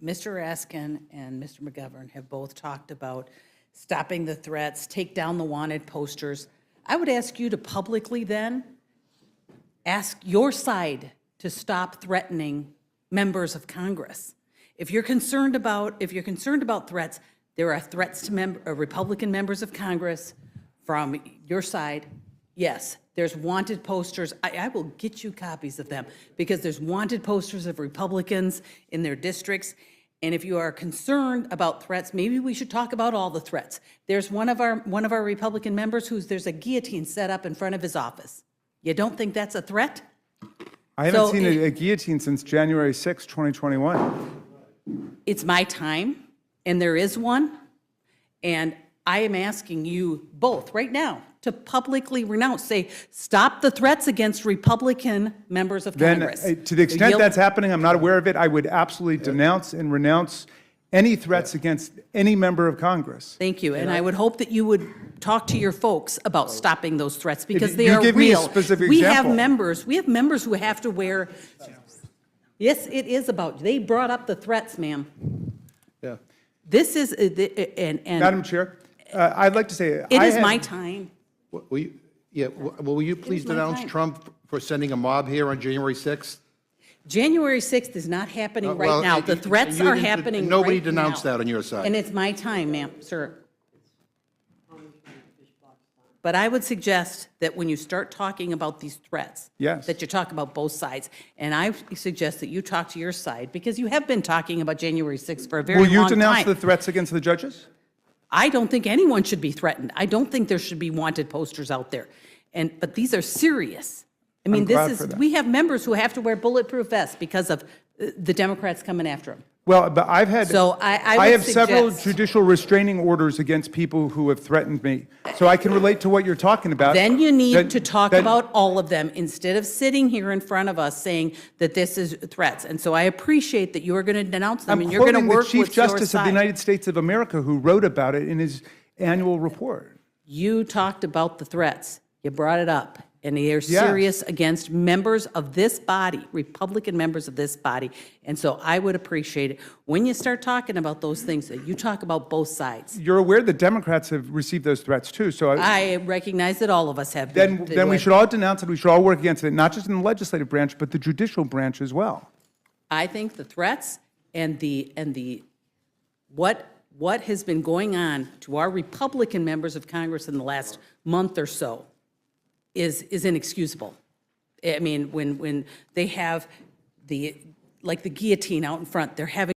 Mr. Raskin and Mr. McGovern have both talked about stopping the threats, take down the wanted posters. I would ask you to publicly then ask your side to stop threatening members of Congress. If you're concerned about threats, there are threats to Republican members of Congress from your side. Yes, there's wanted posters. I will get you copies of them because there's wanted posters of Republicans in their districts. And if you are concerned about threats, maybe we should talk about all the threats. There's one of our Republican members there's a guillotine set up in front of his office. You don't think that's a threat? I haven't seen a guillotine since January 6, 2021. It's my time, and there is one. And I am asking you both right now to publicly renounce, say, stop the threats against Republican members of Congress. Then, to the extent that's happening, I'm not aware of it. I would absolutely denounce and renounce any threats against any member of Congress. Thank you, and I would hope that you would talk to your folks about stopping those threats because they you are give real. me a specific we example. We have members who have to wear. Yes, it is about. They brought up the threats, ma'am. Yeah. This is and Madam Chair, I'd like to say it is my time. Will you please my denounce time. Trump for sending a mob here on January 6th? January 6th is not happening right now. The threats are happening Nobody right denounced now. that on your side. And it's my time, ma'am, sir. But I would suggest that when you start talking about these threats, Yes. that you talk about both sides. And I suggest that you talk to your side because you have been talking about January 6th for a very Will long you time. denounce the threats against the judges? I don't think anyone should be threatened. I don't think there should be wanted posters out there. But these are serious. I mean, glad for that. we have members who have to wear bulletproof vests because of the Democrats coming after them. Well, but I've had, So I would have several suggest- judicial restraining orders against people who have threatened me. So I can relate to what you're talking about. Then you need That- to talk that- about all of them instead of sitting here in front of us saying that this is threats. And so I appreciate that you are going to denounce them I'm and you're going to quoting the work Chief with your Justice of the side. United States of America who wrote about it in his annual report. You talked about the threats. You brought it up. And they are Yes. serious against members of this body, Republican members of this body. And so I would appreciate it when you start talking about those things, that you talk about both sides. You're aware that Democrats have received those threats too, so I recognize that all of us have. then we should all denounce it, we should all work against it, not just in the legislative branch, but the judicial branch as well. I think the threats and what has been going on to our Republican members of Congress in the last month or so is inexcusable. I mean, when they have the guillotine out in front, they're having